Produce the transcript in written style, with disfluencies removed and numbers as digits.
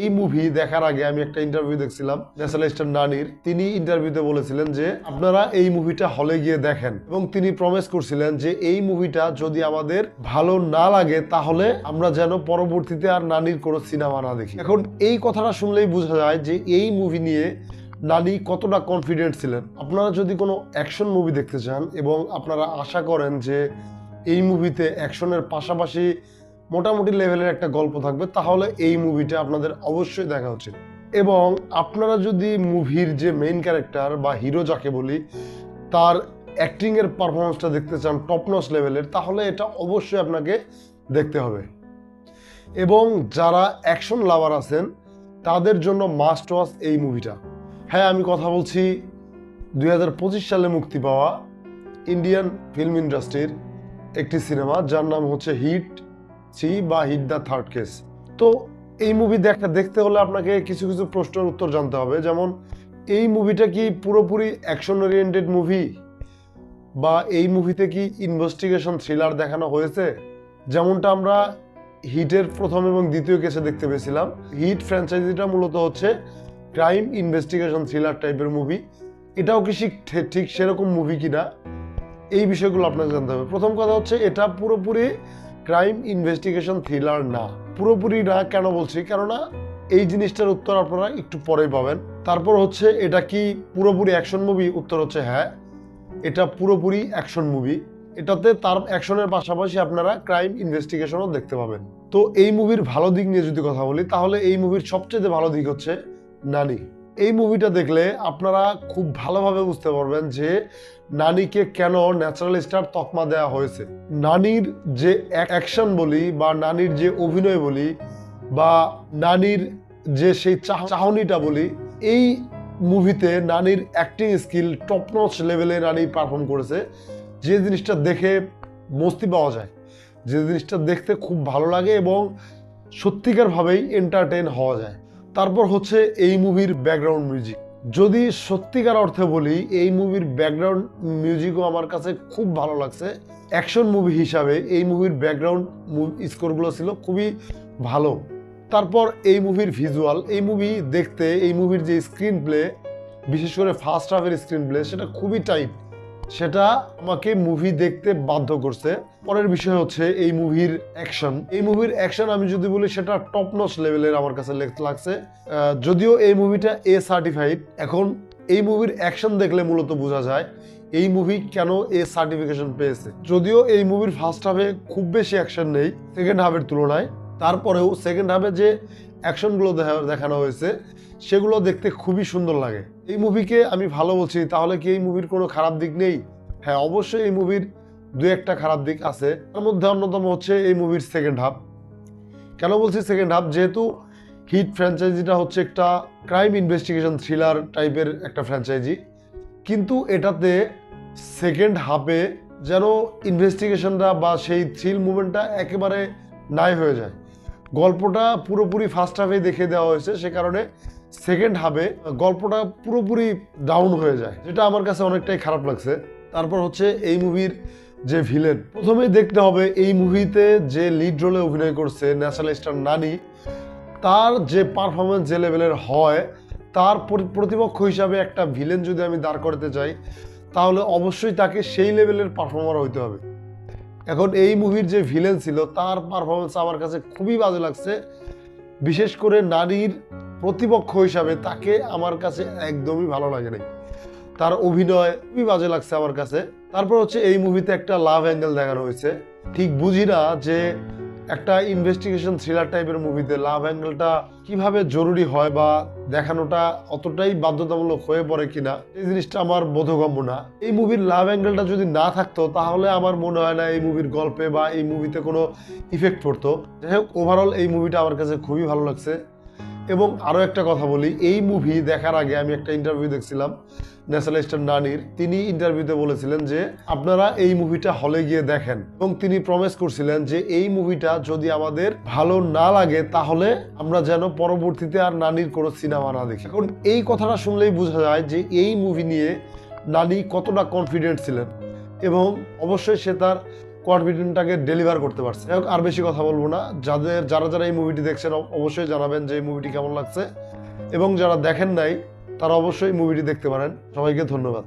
এই মুভি দেখার আগে আমি একটা ইন্টারভিউ দেখছিলাম ন্যাশনাল স্টার নানির। তিনি ইন্টারভিউতে বলেছিলেন যে আপনারা এই মুভিটা হলে গিয়ে দেখেন, এবং তিনি প্রমিস করছিলেন যে এই মুভিটা যদি আমাদের ভালো না লাগে তাহলে আমরা যেন পরবর্তীতে আর নানির কোনো সিনেমা না দেখি। এখন এই কথাটা শুনলেই বোঝা যায় যে এই মুভি নিয়ে নানি কতটা কনফিডেন্ট ছিলেন। আপনারা যদি কোনো অ্যাকশন মুভি দেখতে চান এবং আপনারা আশা করেন যে এই মুভিতে অ্যাকশনের পাশাপাশি মোটামুটি লেভেলের একটা গল্প থাকবে, তাহলে এই মুভিটা আপনাদের অবশ্যই দেখা উচিত। এবং আপনারা যদি মুভির যে মেইন ক্যারেক্টার বা হিরো যাকে বলি তার অ্যাক্টিংয়ের পারফরমেন্সটা দেখতে চান টপ নচ লেভেলের, তাহলে এটা অবশ্যই আপনাকে দেখতে হবে। এবং যারা অ্যাকশন লাভার আছেন তাদের জন্য মাস্ট ওয়াচ এই মুভিটা। হ্যাঁ, আমি কথা বলছি 2025 সালে মুক্তি পাওয়া ইন্ডিয়ান ফিল্ম ইন্ডাস্ট্রির একটি সিনেমা যার নাম হচ্ছে হিট 3 বা হিট দ্য থার্ড কেস। তো এই মুভি দেখতে হলে আপনাকে কিছু কিছু প্রশ্নের উত্তর জানতে হবে, যেমন এই মুভিটা কি পুরোপুরি অ্যাকশন ওরিয়েন্টেড মুভি, বা এই মুভিতে কি ইনভেস্টিগেশন থ্রিলার দেখানো হয়েছে, যেমনটা আমরা হিটের প্রথম এবং দ্বিতীয় কেসে দেখতে পেয়েছিলাম। হিট ফ্র্যাঞ্চাইজিটা মূলত হচ্ছে ক্রাইম ইনভেস্টিগেশন থ্রিলার টাইপের মুভি। এটাও কি ঠিক সেরকম মুভি কিনা, এই বিষয়গুলো আপনাকে জানতে হবে। প্রথম কথা হচ্ছে এটা পুরোপুরি ক্রাইম ইনভেস্টিগেশন থ্রিলার না। পুরোপুরি না কেন বলছি, কেননা এই জিনিসটার উত্তর আপনারা একটু পরেই পাবেন। তারপর হচ্ছে এটা কি পুরোপুরি অ্যাকশন মুভি, উত্তর হচ্ছে হ্যাঁ, এটা পুরোপুরি অ্যাকশন মুভি। এটাতে তার অ্যাকশনের পাশাপাশি আপনারা ক্রাইম ইনভেস্টিগেশনও দেখতে পাবেন। তো এই মুভির ভালো দিক নিয়ে যদি কথা বলি, তাহলে এই মুভির সবচেয়ে ভালো দিক হচ্ছে নানি। এই মুভিটা দেখলে আপনারা খুব ভালোভাবে বুঝতে পারবেন যে নানিকে কেন ন্যাচারাল স্টার তকমা দেওয়া হয়েছে। নানির যে অ্যাকশন বলি বা নানির যে অভিনয় বলি বা নানির যে সেই চাহনিটা বলি, এই মুভিতে নানির অ্যাক্টিং স্কিল টপ নচ লেভেলে নানি পারফর্ম করেছে। যে জিনিসটা দেখে মস্তি পাওয়া যায়, যে জিনিসটা দেখতে খুব ভালো লাগে এবং সত্যিকারভাবেই এন্টারটেইন হওয়া যায়। তারপর হচ্ছে এই মুভির ব্যাকগ্রাউন্ড মিউজিক। যদি সত্যিকার অর্থে বলি, এই মুভির ব্যাকগ্রাউন্ড মিউজিকও আমার কাছে খুব ভালো লাগছে। অ্যাকশন মুভি হিসাবে এই মুভির ব্যাকগ্রাউন্ড স্কোরগুলো ছিল খুবই ভালো। তারপর এই মুভির ভিজুয়াল, এই মুভি দেখতে এই মুভির যে স্ক্রিন প্লে, বিশেষ করে ফার্স্ট হাফের স্ক্রিন প্লে, সেটা খুবই টাইট, সেটা আমাকে মুভি দেখতে বাধ্য করছে। পরের বিষয় হচ্ছে এই মুভির অ্যাকশন। এই মুভির অ্যাকশন আমি যদি বলি সেটা টপ নচ লেভেলের আমার কাছে লাগছে। যদিও এই মুভিটা এ সার্টিফাইড। এখন এই মুভির অ্যাকশন দেখলে মূলত বোঝা যায় এই মুভি কেন এ সার্টিফিকেশন পেয়েছে। যদিও এই মুভির ফার্স্ট হাফে খুব বেশি অ্যাকশন নেই সেকেন্ড হাফের তুলনায়, তারপরেও সেকেন্ড হাফে যে অ্যাকশনগুলো দেখানো হয়েছে সেগুলো দেখতে খুবই সুন্দর লাগে। এই মুভিকে আমি ভালো বলছি, তাহলে কি এই মুভির কোনো খারাপ দিক নেই? হ্যাঁ, অবশ্যই এই মুভির দু একটা খারাপ দিক আছে। তার মধ্যে অন্যতম হচ্ছে এই মুভির সেকেন্ড হাফ। কেন বলছি সেকেন্ড হাফ? যেহেতু হিট ফ্র্যাঞ্চাইজিটা হচ্ছে একটা ক্রাইম ইনভেস্টিগেশন থ্রিলার টাইপের একটা ফ্র্যাঞ্চাইজি, কিন্তু এটাতে সেকেন্ড হাফে যেন ইনভেস্টিগেশনটা বা সেই থ্রিল মুভমেন্টটা একেবারে নাই হয়ে যায়। গল্পটা পুরোপুরি ফার্স্ট হাফে দেখে দেওয়া হয়েছে, সে কারণে সেকেন্ড হাফে গল্পটা পুরোপুরি ডাউন হয়ে যায়, যেটা আমার কাছে অনেকটাই খারাপ লাগছে। তারপর হচ্ছে এই মুভির যে ভিলেন, প্রথমেই দেখতে হবে এই মুভিতে যে লিড রোলে অভিনয় করছে ন্যাশনাল স্টার নানি, তার যে পারফরমেন্স যে লেভেলের হয়, তার প্রতিপক্ষ হিসাবে একটা ভিলেন যদি আমি দাঁড় করতে চাই, তাহলে অবশ্যই তাকে সেই লেভেলের পারফর্মার হইতে হবে। এখন এই মুভির যে ভিলেন ছিল তার পারফরমেন্স আমার কাছে খুবই বাজে লাগছে। বিশেষ করে নারীর প্রতিপক্ষ হিসাবে তাকে আমার কাছে একদমই ভালো লাগে নাই, তার অভিনয় খুবই বাজে লাগছে আমার কাছে। তারপর হচ্ছে এই মুভিতে একটা লাভ অ্যাঙ্গেল দেখানো হয়েছে। ঠিক বুঝি না যে একটা ইনভেস্টিগেশন থ্রিলার টাইপের মুভিতে লাভ অ্যাঙ্গেলটা কিভাবে জরুরি হয় বা দেখানোটা অতটাই বাধ্যতামূলক হয়ে পড়ে কিনা, এই জিনিসটা আমার বোধগম্য না। এই মুভির লাভ অ্যাঙ্গেলটা যদি না থাকতো তাহলে আমার মনে হয় না এই মুভির গল্পে বা এই মুভিতে কোনো ইফেক্ট পড়তো। যাই হোক, ওভারঅল এই মুভিটা আমার কাছে খুবই ভালো লাগছে। এবং আরও একটা কথা বলি, এই মুভি দেখার আগে আমি একটা ইন্টারভিউ দেখছিলাম ন্যাশনাল স্টার নানির। তিনি ইন্টারভিউতে বলেছিলেন যে আপনারা এই মুভিটা হলে গিয়ে দেখেন, এবং তিনি প্রমিস করছিলেন যে এই মুভিটা যদি আমাদের ভালো না লাগে তাহলে আমরা যেন পরবর্তীতে আর নানির কোনো সিনেমা না দেখি। এখন এই কথাটা শুনলেই বোঝা যায় যে এই মুভি নিয়ে নানি কতটা কনফিডেন্ট ছিলেন, এবং অবশ্যই সে তার কনফিডেন্টটাকে ডেলিভার করতে পারছে। যাই হোক, আর বেশি কথা বলবো না। যারা এই মুভিটি দেখছেন অবশ্যই জানাবেন যে এই মুভিটি কেমন লাগছে, এবং যারা দেখেন নাই তারা অবশ্যই মুভিটি দেখতে পারেন। সবাইকে ধন্যবাদ।